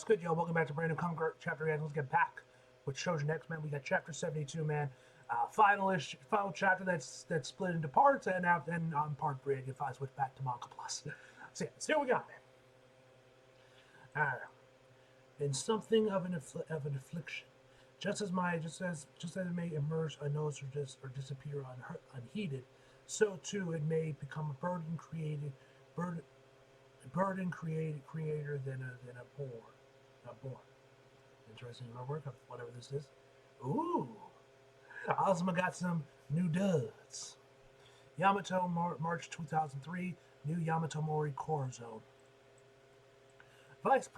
What's good, yo? Welcome back to brand new Conquer chapter again. Let's get back with Choujin next, man. We got chapter 72, man. Final chapter that's split into parts, and on part 3, if I switch back to Manga Plus. So yeah, let's see what we got, man. In something of of an affliction, just as it may emerge unnoticed or disappear unheeded, so too it may become a burden creator than a born. Interesting artwork of whatever this is. Ooh, Ozma got some new duds. Yamato, March 2003, new Yamato Mori Core Zone. Vice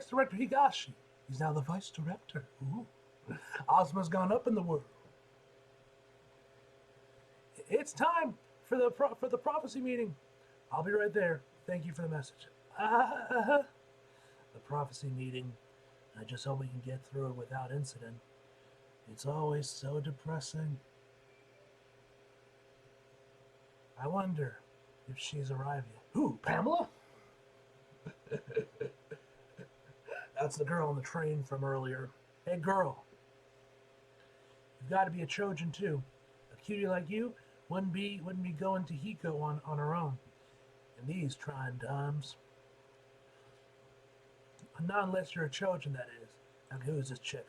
Director Higashi. He's now the Vice Director. Ooh. Ozma's gone up in the world. It's time for the prophecy meeting. I'll be right there. Thank you for the message. The prophecy meeting. I just hope we can get through it without incident. It's always so depressing. I wonder if she's arrived yet. Who, Pamela? That's the girl on the train from earlier. Hey, girl. You've got to be a Choujin, too. A cutie like you wouldn't be going to Hiko on her own in these trying times. Not unless you're a Choujin, that is. Now, who is this chick?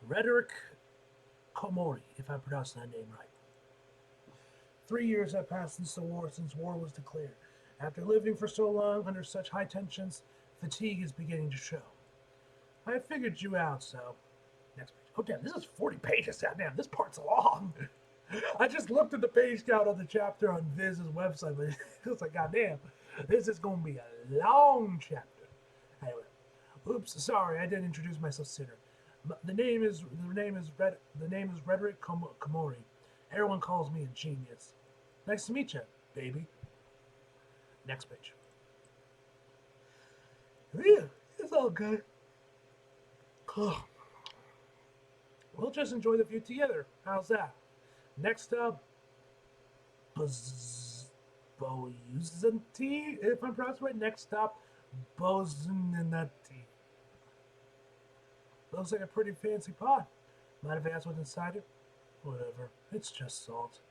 Rhetoric Komori, if I pronounced that name right. 3 years have passed since war was declared. After living for so long under such high tensions, fatigue is beginning to show. I figured you out, so next page. Oh damn, this is 40 pages. Damn, this part's long. I just looked at the page count of the chapter on Viz's website, but it was like, goddamn, this is gonna be a long chapter. Anyway, oops, sorry, I didn't introduce myself sooner. The name is Rhetoric Komori. Everyone calls me a genius. Nice to meet you, baby. Next page. Yeah, it's all good. We'll just enjoy the view together. How's that? Next up, Boyusanti, if I'm pronouncing right. Next up, Bozinati. Looks like a pretty fancy pot. Might have asked what's inside it. Whatever. It's just salt.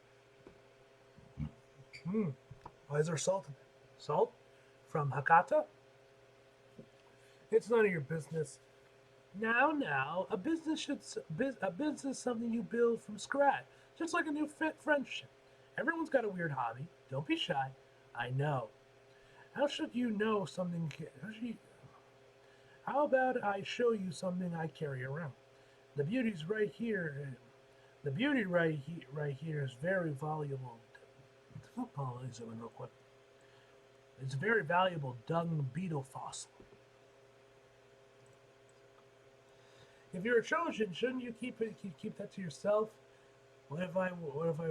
Why is there salt in it? Salt? From Hakata? It's none of your business. Now, a business is something you build from scratch, just like a new friendship. Everyone's got a weird hobby. Don't be shy. I know. How should you know something? How about I show you something I carry around? The beauty's right here. The beauty right here is very valuable. Let me zoom in real quick. It's a very valuable dung beetle fossil. If you're a Choujin, shouldn't you keep that to yourself? What if I were a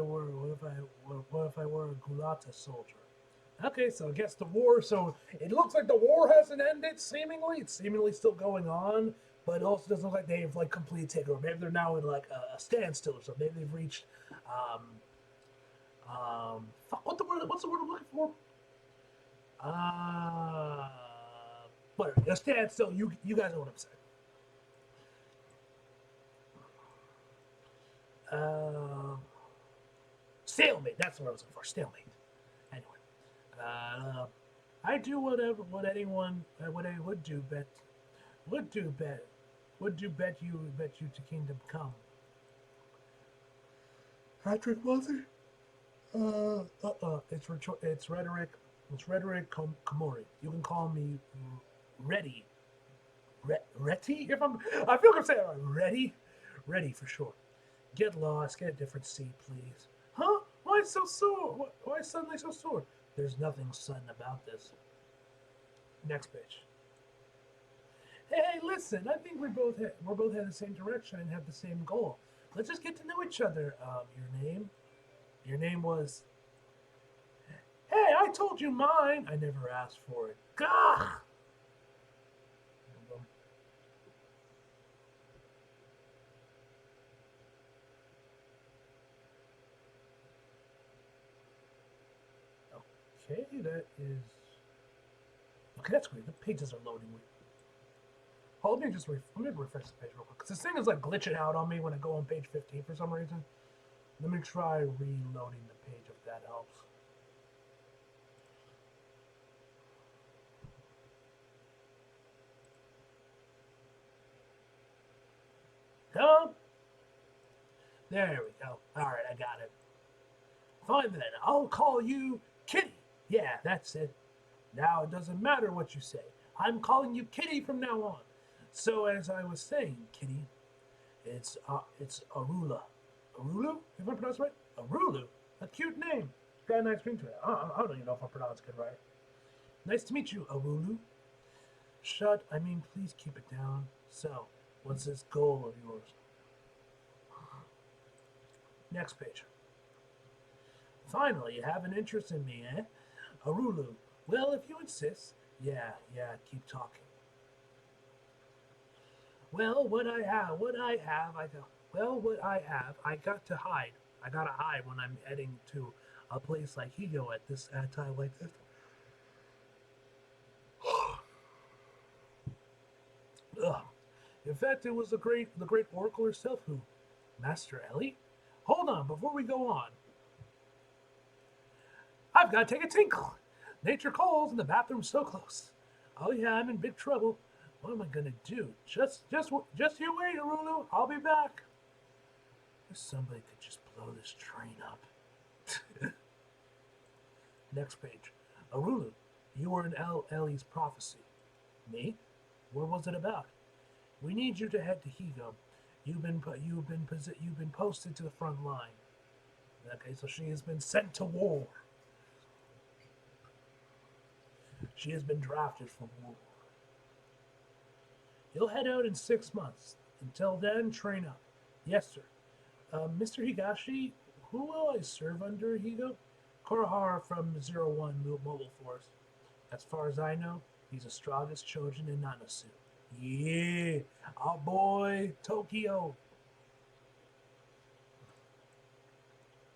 Gulata soldier? Okay, so I guess the war. So it looks like the war hasn't ended. Seemingly, it's seemingly still going on, but it also doesn't look like they've like completely taken over. Maybe they're now in like a standstill or something. Maybe they've reached. What's the word I'm looking for? Whatever. A standstill. You guys know what I'm saying. Stalemate. That's what I was looking for. Stalemate. Anyway, I do what anyone what I would do bet you to kingdom come. Patrick was it? It's rhetoric. It's rhetoric Komori. You can call me Ready. Retty? I feel like I'm saying it right. Ready for sure. Get lost. Get a different seat, please. Huh? Why so sore? Why suddenly so sore? There's nothing sudden about this. Next page. Hey, listen. I think we're both headed the same direction and have the same goal. Let's just get to know each other. Your name? Your name was. Hey, I told you mine. I never asked for it. Gah! Okay, that is. Okay, that's weird. The pages are loading weird. Hold me, let me refresh the page real quick. Because this thing is like glitching out on me when I go on page 15 for some reason. Let me try reloading the page if that helps. Come on. There we go. Alright, I got it. Fine then, I'll call you Kitty. Yeah, that's it. Now it doesn't matter what you say. I'm calling you Kitty from now on. So as I was saying, Kitty, it's Arula. Arulu? If I pronounce it right? Arulu. A cute name. It's got a nice ring to it. I don't even know if I pronounced it right. Nice to meet you, Arulu. Please keep it down. So, what's this goal of yours? Next page. Finally, you have an interest in me, eh? Arulu. Well, if you insist. Yeah, keep talking. Well, what I have, I got to hide. I gotta hide when I'm heading to a place like Higo at a time like this. Ugh. In fact, it was the great oracle herself who, Master Ellie. Hold on, before we go on, I've got to take a tinkle. Nature calls, and the bathroom's so close. Oh yeah, I'm in big trouble. What am I gonna do? Just you wait, Arulu. I'll be back. If somebody could just blow this train up. Next page. Arulu, you were in Ellie's prophecy. Me? What was it about? We need you to head to Higo. You've been posted to the front line. Okay, so she has been sent to war. She has been drafted for war. You'll head out in 6 months. Until then, train up. Yes, sir. Mr. Higashi, who will I serve under Higo? Kurahara from 01 Mobile Force. As far as I know, he's the strongest Choujin in Nanasu. Yeah, our boy Tokyo.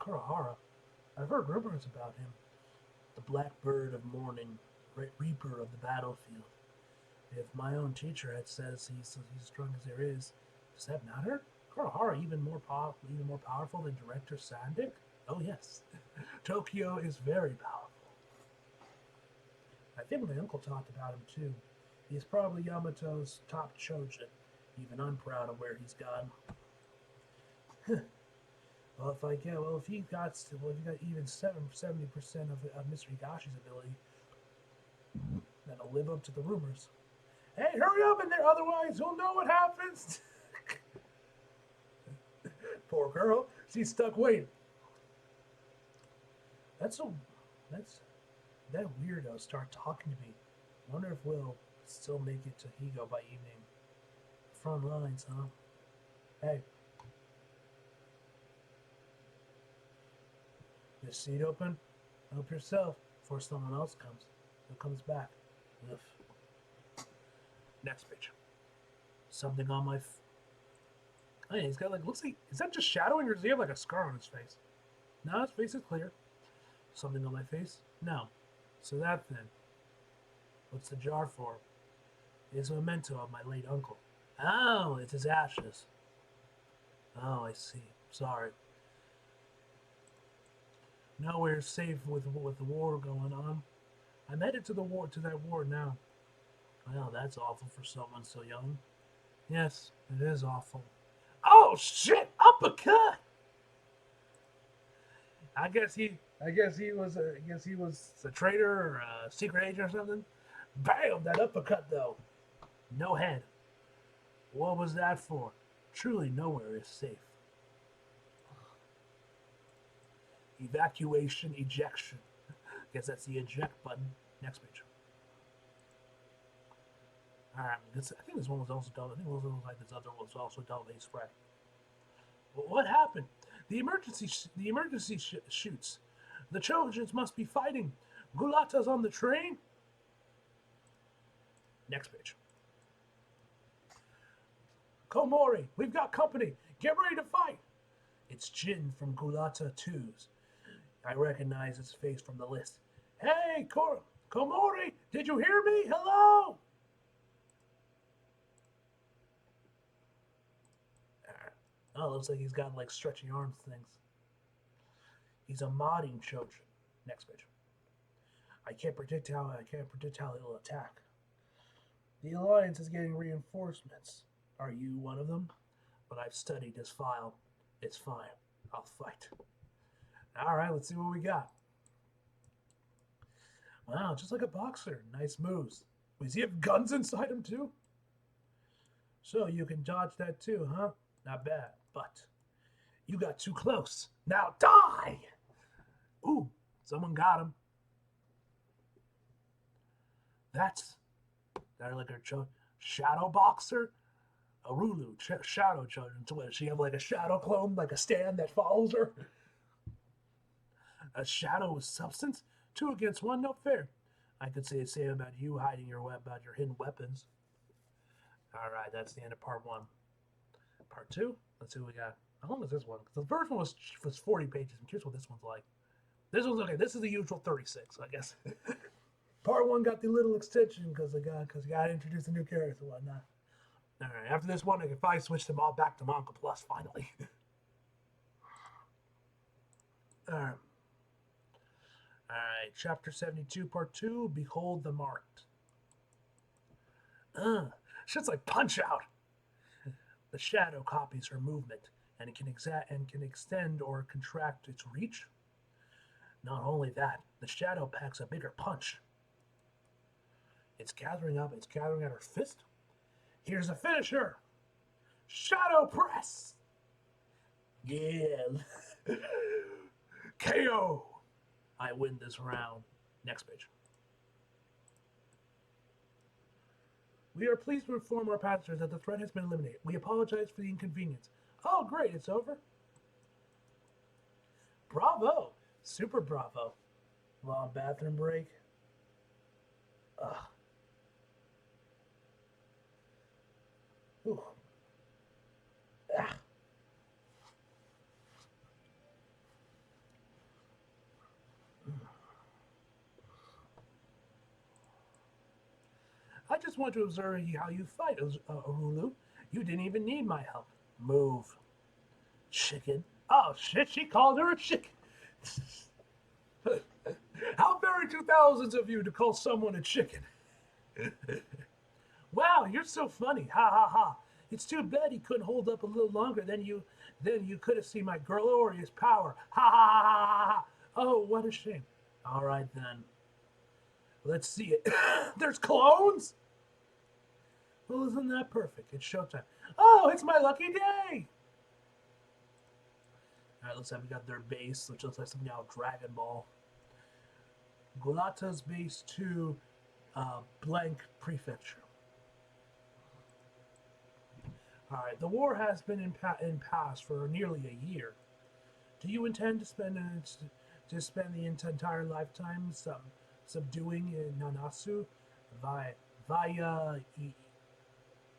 Kurahara, I've heard rumors about him. The black bird of morning, great reaper of the battlefield. If my own teacher had says he's strong as there is, does that matter? Kurahara even more powerful than Director Sandik? Oh yes, Tokyo is very powerful. I think my uncle talked about him too. He's probably Yamato's top Choujin. Even I'm proud of where he's gone. If he got even 70% of Mr. Higashi's ability, then I'll live up to the rumors. Hey, hurry up in there, otherwise you'll know what happens. Poor girl, she's stuck waiting. That weirdo start talking to me. Wonder if we'll still make it to Higo by evening. Front lines, huh? Hey. Your seat open? Help yourself before someone else comes. Who comes back? Ugh. Next page. Something on my. Hey, he's got looks like. Is that just shadowing or does he have like a scar on his face? No, his face is clear. Something on my face? No. So that then. What's the jar for? It's a memento of my late uncle. Oh, it's his ashes. Oh, I see. Sorry. Nowhere safe with the war going on. I'm headed to that war now. Well, that's awful for someone so young. Yes, it is awful. Oh shit! Uppercut! I guess he was a traitor or a secret agent or something. Bam! That uppercut though. No head. What was that for? Truly nowhere is safe. Evacuation, ejection. Guess that's the eject button. Next page. Alright, I think this one was also done. I think it was like this other one was also done with a spray. Well, what happened? The emergency shoots. The Choujins must be fighting. Gulata's on the train. Next page. Komori, we've got company. Get ready to fight. It's Jin from Gulata 2's. I recognize his face from the list. Hey, Komori, did you hear me? Hello? Oh, looks like he's got like stretchy arms things. He's a modding Choujin. Next page. I can't predict how he'll attack. The Alliance is getting reinforcements. Are you one of them? But I've studied his file. It's fine. I'll fight. Alright, let's see what we got. Wow, just like a boxer. Nice moves. Does he have guns inside him too? So you can dodge that too, huh? Not bad, but you got too close. Now die! Ooh, someone got him. That's that like a shadow boxer? Arulu, shadow children. Does she have like a shadow clone, like a stand that follows her? A shadow with substance? 2 against 1, no fair. I could say the same about you hiding about your hidden weapons. Alright, that's the end of part 1. Part 2? Let's see what we got. How long is this one? The first one was 40 pages. I'm curious what this one's like. This one's okay. This is the usual 36, I guess. Part 1 got the little extension because I got to introduce a new character and whatnot. Alright, after this one, I can finally switch them all back to Manga Plus, finally. Alright. Alright, Chapter 72, Part 2, Behold the Marked. Shit's like Punch-Out! The shadow copies her movement, and it can extend or contract its reach. Not only that, the shadow packs a bigger punch. It's gathering at her fist. Here's a finisher! Shadow Press! Yeah! KO! I win this round. Next page. We are pleased to inform our passengers that the threat has been eliminated. We apologize for the inconvenience. Oh, great, it's over? Bravo! Super bravo. Long bathroom break. Ugh. Ooh. Ah. I just want to observe how you fight, Arulu. You didn't even need my help. Move. Chicken. Oh, shit, she called her a chicken. How very 2000s of you to call someone a chicken. Wow, you're so funny. Ha ha ha. It's too bad he couldn't hold up a little longer than you could have seen my glorious power. Ha ha ha ha ha. Oh, what a shame. All right then. Let's see it. There's clones? Well, isn't that perfect? It's showtime. Oh, it's my lucky day! Alright, looks like we got their base, which looks like something out of Dragon Ball. Gulata's base to blank prefecture. Alright, the war has been in pass for nearly a year. Do you intend to spend the entire lifetime subduing Nanasu via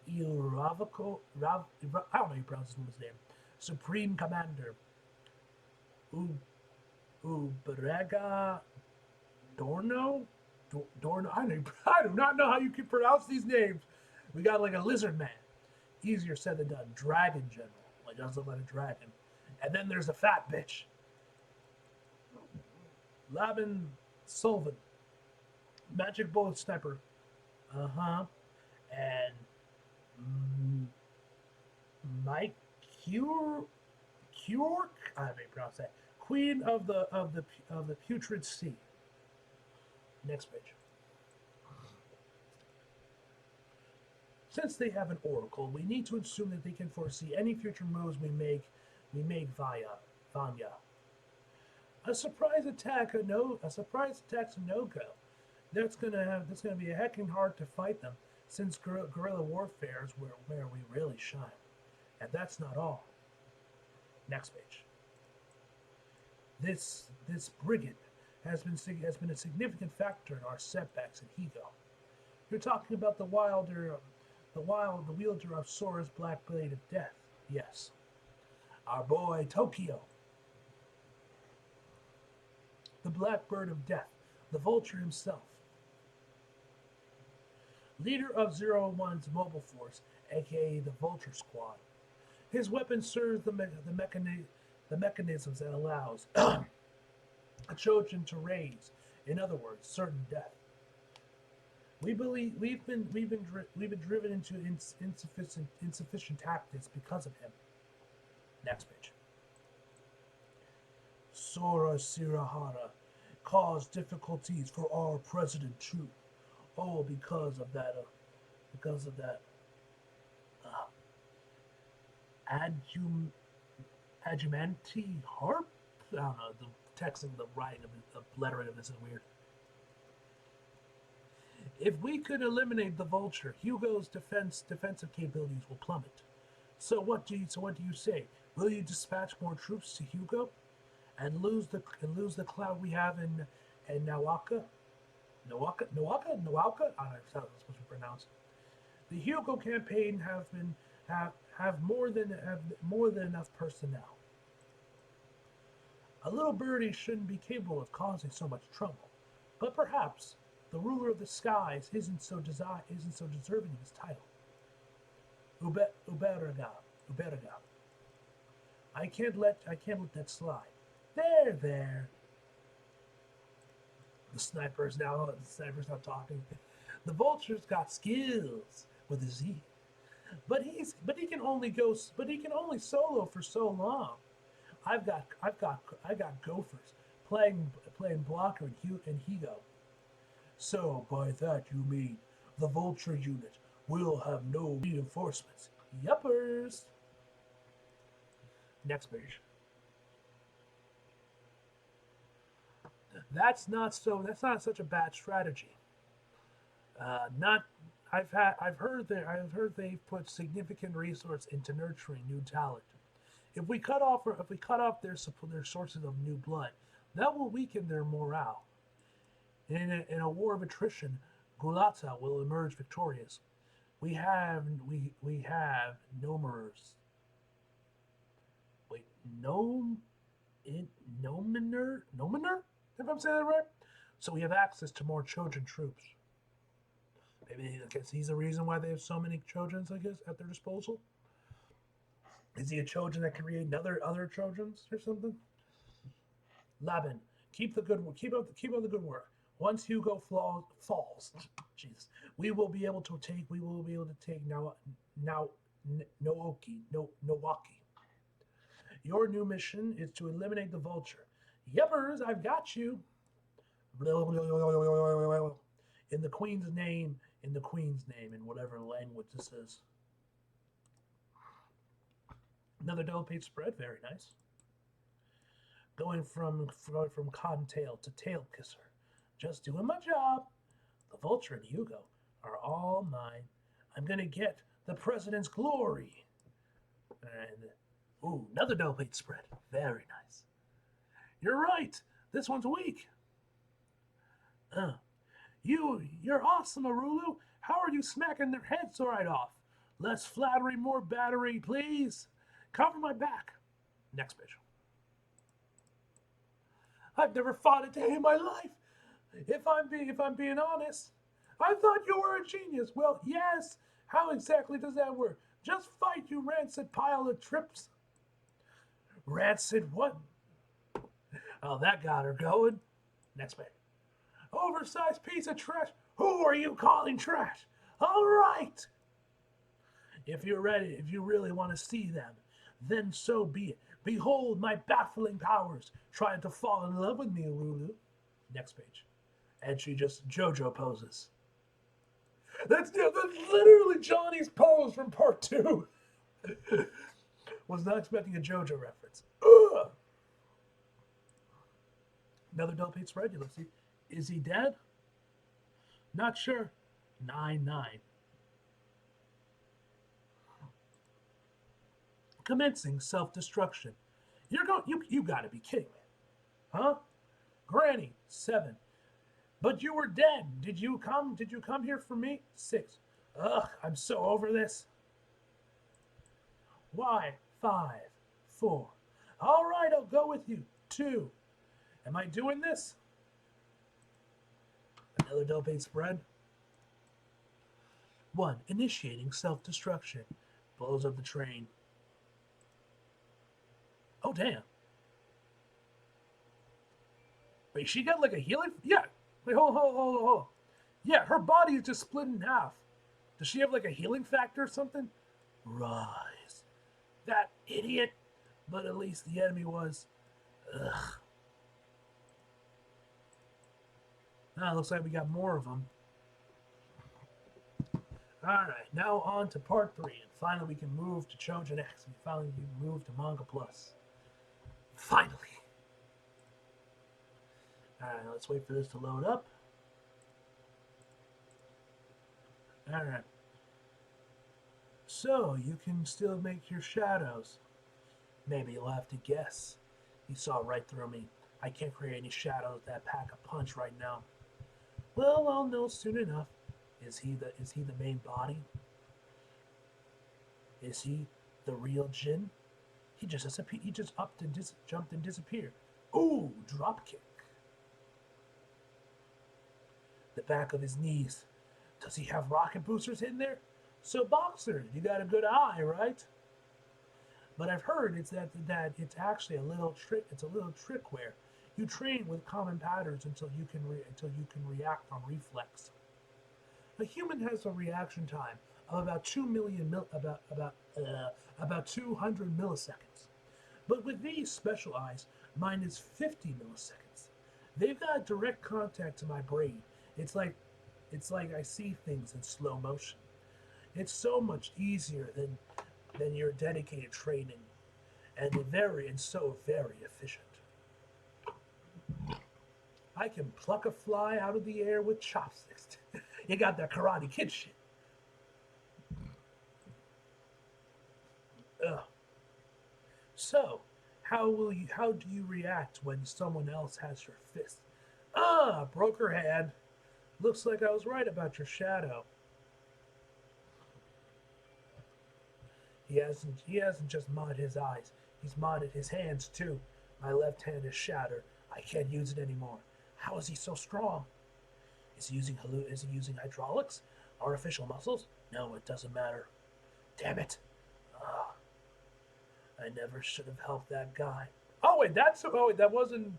Iravako? I don't know how you pronounce his name. Supreme Commander Ubrega Dorno? Dorno? I do not know how you can pronounce these names. We got like a lizard man. Easier said than done. Dragon General. Like, does look like a dragon. And then there's a fat bitch. Labin Sullivan. Magic Bullet Sniper. Uh-huh. And Mike Cure, I may pronounce that. Queen of the Putrid Sea. Next page. Since they have an oracle, we need to assume that they can foresee any future moves we make via Vanya. A surprise attack's a no-go. That's gonna be a heckin' hard to fight them, since guerrilla warfare is where we really shine. And that's not all. Next page. This brigand has been a significant factor in our setbacks in Higo. You're talking about the wielder of Sora's Black Blade of Death. Yes. Our boy Tokyo. The Blackbird of Death. The Vulture himself. leader of Zero One's mobile force, aka the Vulture Squad. His weapon serves the mechanisms that allows a Choujin to raise, in other words, certain death. We believe we've been driven into insufficient tactics because of him. Next page. Sora Sirahara caused difficulties for our president too. All because of that uh, adjum, adjumanti harp. I don't know. The texting, the writing of the lettering of this is weird. If we could eliminate the vulture, Hugo's defensive capabilities will plummet. So what do you say? Will you dispatch more troops to Hugo and lose the cloud we have in Nawaka? Nawaka? I don't know if that's supposed to be pronounced. The Hugo campaign have more than enough personnel. A little birdie shouldn't be capable of causing so much trouble, but perhaps the ruler of the skies isn't so deserving of his title. Uberaga, Uberaga. I can't let that slide. There. The sniper's not talking. The vulture's got skills with a Z, but he can only solo for so long. I got gophers playing blocker and Higo. So by that you mean the vulture unit will have no reinforcements. Yuppers. Next page. That's not such a bad strategy. Not I've heard they've put significant resource into nurturing new talent. If we cut off their sources of new blood, that will weaken their morale. In a war of attrition, Gulata will emerge victorious. We have Nomers. Wait, Nominer? If I'm saying that right. So we have access to more Trojan troops. Maybe I guess he's the reason why they have so many Trojans, I guess, at their disposal. Is he a Trojan that can create other Trojans or something? Laban, keep up the good work. Once Hugo falls, Jesus, we will be able to take now Nowaki. Your new mission is to eliminate the vulture. Yuppers, I've got you. In the Queen's name, in whatever language this is. Another double page spread, very nice. Going from cottontail to tail kisser. Just doing my job. The vulture and Hugo are all mine. I'm gonna get the president's glory. And another double page spread. Very nice. You're right. This one's weak. You're awesome, Arulu. How are you smacking their heads right off? Less flattery, more battery, please. Cover my back. Next page. I've never fought a day in my life. If I'm being honest, I thought you were a genius. Well, yes. How exactly does that work? Just fight, you rancid pile of trips. Rancid what? Oh, that got her going. Next page. Oversized piece of trash. Who are you calling trash? All right. If you're ready, if you really want to see them, then so be it. Behold my baffling powers, trying to fall in love with me, Lulu. Next page. And she just JoJo poses. That's literally Johnny's pose from part 2. Was not expecting a JoJo reference. Ugh. Another double page spread. Let's see. Is he dead? Not sure. 9-9. Commencing self-destruction. You gotta be kidding me. Huh? Granny, 7. But you were dead. Did you come here for me? 6. Ugh, I'm so over this. Why? 5. 4. All right, I'll go with you. 2. Am I doing this? Another double page spread. 1. Initiating self-destruction. Blows up the train. Oh, damn. Wait, she got like a healing? Yeah. Wait, hold. Yeah, her body is just split in half. Does she have like a healing factor or something? Rise. That idiot. But at least the enemy was. Ugh. Now looks like we got more of them. Alright, now on to part 3. And finally we can move to Choujin X. We finally move to Manga Plus. Finally. Alright, let's wait for this to load up. Alright. So, you can still make your shadows. Maybe you'll have to guess. You saw right through me. I can't create any shadows that pack a punch right now. Well, I'll know soon enough. Is he the main body? Is he the real Jin? He just disappeared. He just upped and jumped and disappeared. Ooh, drop kick. The back of his knees. Does he have rocket boosters in there? So boxer, you got a good eye, right? But I've heard it's that it's actually a little trick. It's a little trick where you train with common patterns until you can react on reflex. A human has a reaction time of about 200 milliseconds. But with these special eyes, mine is 50 milliseconds. They've got direct contact to my brain. It's like I see things in slow motion. It's so much easier than your dedicated training, and so very efficient. I can pluck a fly out of the air with chopsticks. You got that Karate Kid shit. Ugh. So, how do you react when someone else has your fist? Ah, broke her hand. Looks like I was right about your shadow. He hasn't just modded his eyes. He's modded his hands too. My left hand is shattered. I can't use it anymore. How is he so strong? Is he using hydraulics? Artificial muscles? No, it doesn't matter. Damn it. Ugh. I never should have helped that guy. Wait, that wasn't.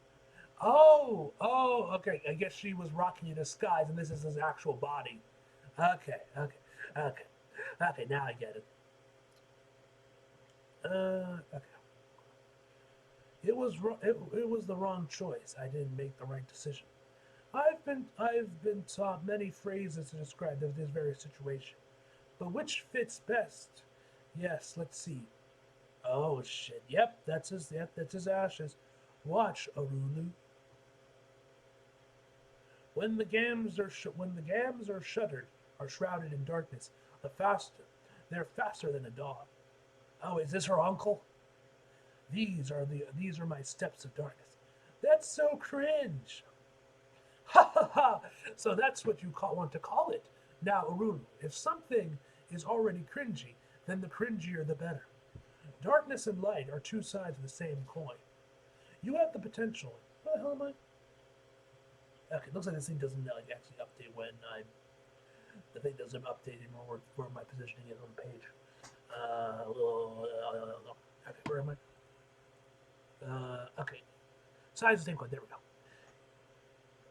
Okay. I guess she was rocking a disguise, and this is his actual body. Okay. Okay, now I get it. Okay. It was the wrong choice. I didn't make the right decision. I've been taught many phrases to describe this very situation, but which fits best? Yes, let's see. Oh shit! That's his ashes. Watch, Arulu. When the gams are shuttered, are shrouded in darkness, they're faster than a dog. Oh, is this her uncle? These are my steps of darkness. That's so cringe. Ha ha ha! So that's what you want to call it. Now, Arulu, if something is already cringy, then the cringier the better. Darkness and light are two sides of the same coin. You have the potential. What the hell am I? Okay, it looks like this thing doesn't like actually update when I'm. The thing doesn't update anymore where my positioning is on the page. Okay, where am I? Okay, size the same coin. There we go.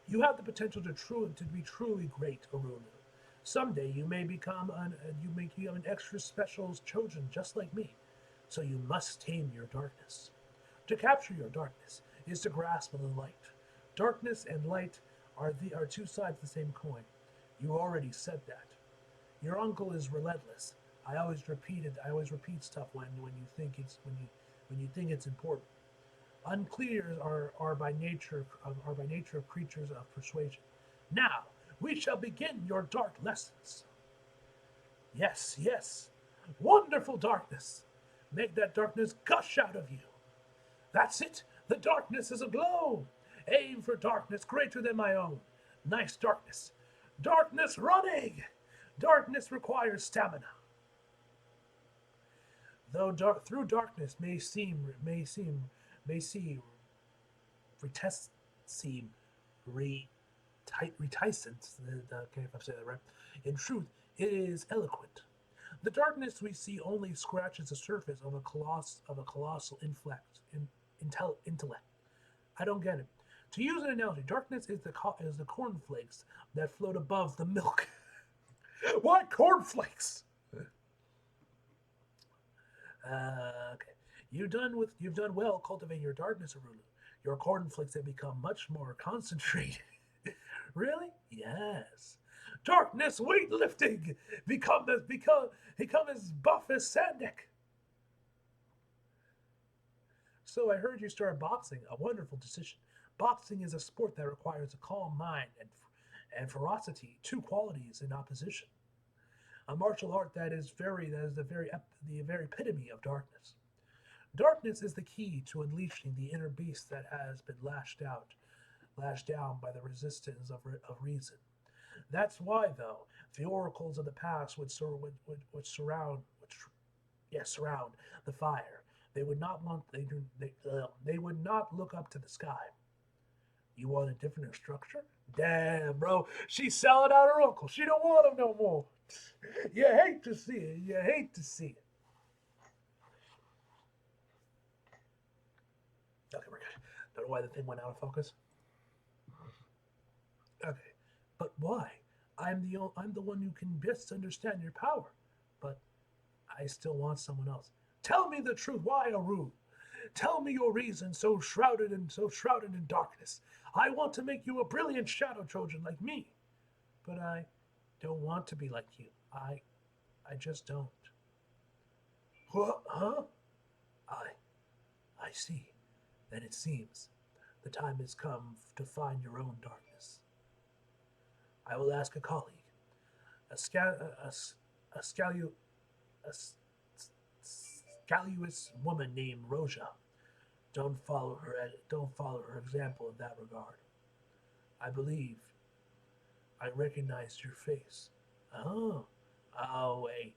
You have the potential to be truly great, Arunu. Someday you may become an extra special Choujin just like me. So you must tame your darkness. To capture your darkness is to grasp the light. Darkness and light are two sides of the same coin. You already said that. Your uncle is relentless. I always repeat stuff when you think it's important. Unclears are by nature creatures of persuasion. Now we shall begin your dark lessons. Yes. Wonderful darkness. Make that darkness gush out of you. That's it. The darkness is aglow. Aim for darkness greater than my own. Nice darkness. Darkness running. Darkness requires stamina. Though through darkness may seem retest seem reticent. Okay, if I'm saying that right. In truth, It is eloquent. The darkness we see only scratches the surface of a colossal intellect. I don't get it. To use an analogy, darkness is the cornflakes that float above the milk. What cornflakes? Okay. You've done well cultivating your darkness, Arulu. Your cornflakes have become much more concentrated. Really? Yes. Darkness weightlifting. Become as buff as Sandek. So I heard you started boxing. A wonderful decision. Boxing is a sport that requires a calm mind and ferocity, two qualities in opposition. A martial art that is the very epitome of darkness. Darkness is the key to unleashing the inner beast that has been lashed down by the resistance of reason. That's why, though, the oracles of the past would surround the fire. They would not want they would not look up to the sky. You want a different structure? Damn, bro, she's selling out her uncle. She don't want him no more. You hate to see it. You hate to see it. Okay, we're good. Don't know why the thing went out of focus. Okay, but why? I'm the one who can best understand your power, but I still want someone else. Tell me the truth. Why, Aru? Tell me your reason, so shrouded in darkness. I want to make you a brilliant shadow Trojan like me, but I don't want to be like you. I just don't. What? Huh? I, I see. Then it seems the time has come to find your own darkness. I will ask a colleague, a, a, scalu, a scalluous woman named Roja. Don't follow her example in that regard. I believe I recognized your face. Oh, oh wait.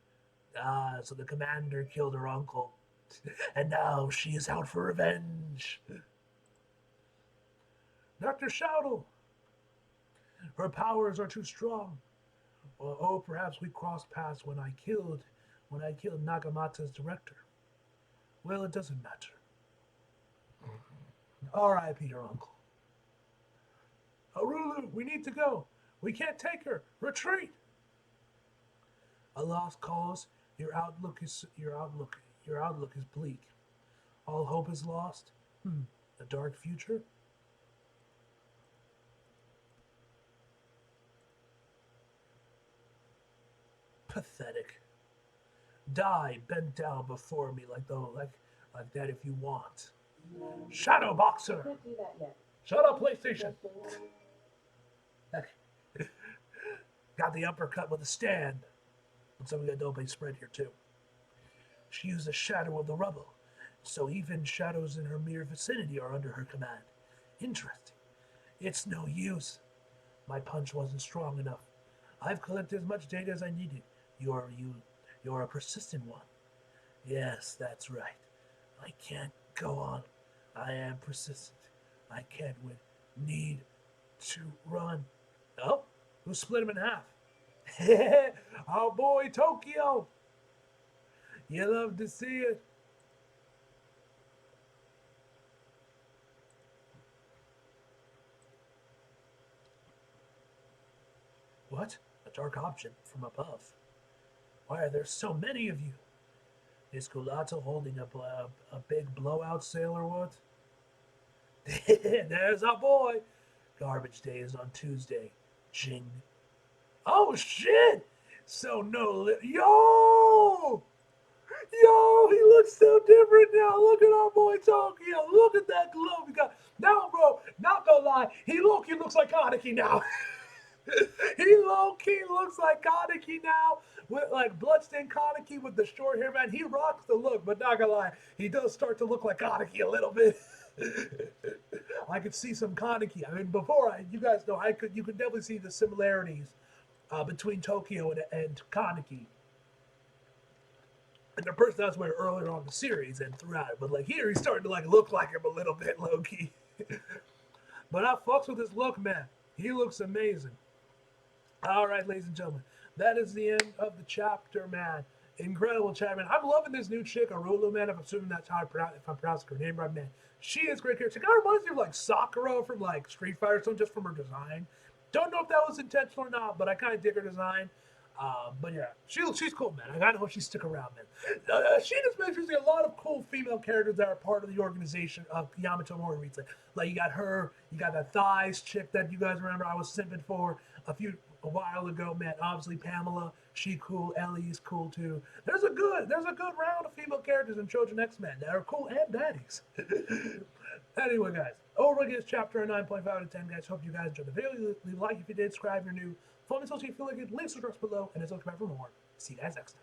So the commander killed her uncle, and now she is out for revenge. Dr. Shoudle, her powers are too strong. Well, oh, perhaps we crossed paths when I killed Nagamata's director. Well, it doesn't matter. R.I.P. your uncle. Arulu, we need to go. We can't take her. Retreat. A lost cause. Your outlook is bleak. All hope is lost. A dark future. Pathetic. Die bent down before me like that if you want. Shadow Boxer! Can't do that yet. Shut up, PlayStation! Got the uppercut with a stand. But some of you don't play spread here too. She used the shadow of the rubble, so even shadows in her mere vicinity are under her command. Interesting. It's no use. My punch wasn't strong enough. I've collected as much data as I needed. You're a persistent one. Yes, that's right. I can't go on. I am persistent. I can't win. Need to run. Oh, who split him in half? Our boy Tokyo. You love to see it. What? A dark object from above. Why are there so many of you? Is Gulato holding up a big blowout sale or what? There's our boy. Garbage day is on Tuesday. Jing. Oh shit! So no yo! Yo, he looks so different now. Look at our boy Tokyo. Look at that glow we got. Now, bro, not gonna lie, he looks like Kaneki now. He low key looks like Kaneki now, with like bloodstained Kaneki with the short hair, man. He rocks the look, but not gonna lie, he does start to look like Kaneki a little bit. I could see some Kaneki. I mean, you guys know, you could definitely see the similarities between Tokyo and Kaneki. And their personalities were earlier on in the series and throughout it, but like here, he's starting to like look like him a little bit, low key. But I fucks with his look, man. He looks amazing. All right, ladies and gentlemen, That is the end of the chapter, man. Incredible chat, man. I'm loving this new chick, Arulu, man. I'm assuming that's how if I'm pronouncing her name right, man. She is great character. She kind of reminds me of like Sakura from like Street Fighter or something, just from her design. Don't know if that was intentional or not, but I kind of dig her design. But yeah, she's cool, man. I gotta hope she stick around, man. She just mentions a lot of cool female characters that are part of the organization of Yamato Morita. Like you got her, you got that thighs chick that you guys remember I was simping for a while ago, man. Obviously Pamela, she cool. Ellie's cool too. There's a good round of female characters in Choujin X-Men that are cool and baddies. Anyway, guys, over against chapter 9.5 out of 10, guys. Hope you guys enjoyed the video. Leave a like if you did. Subscribe if you're new. Follow me social if you feel like it. Links are addressed below. And as always, come back for more. See you guys next time.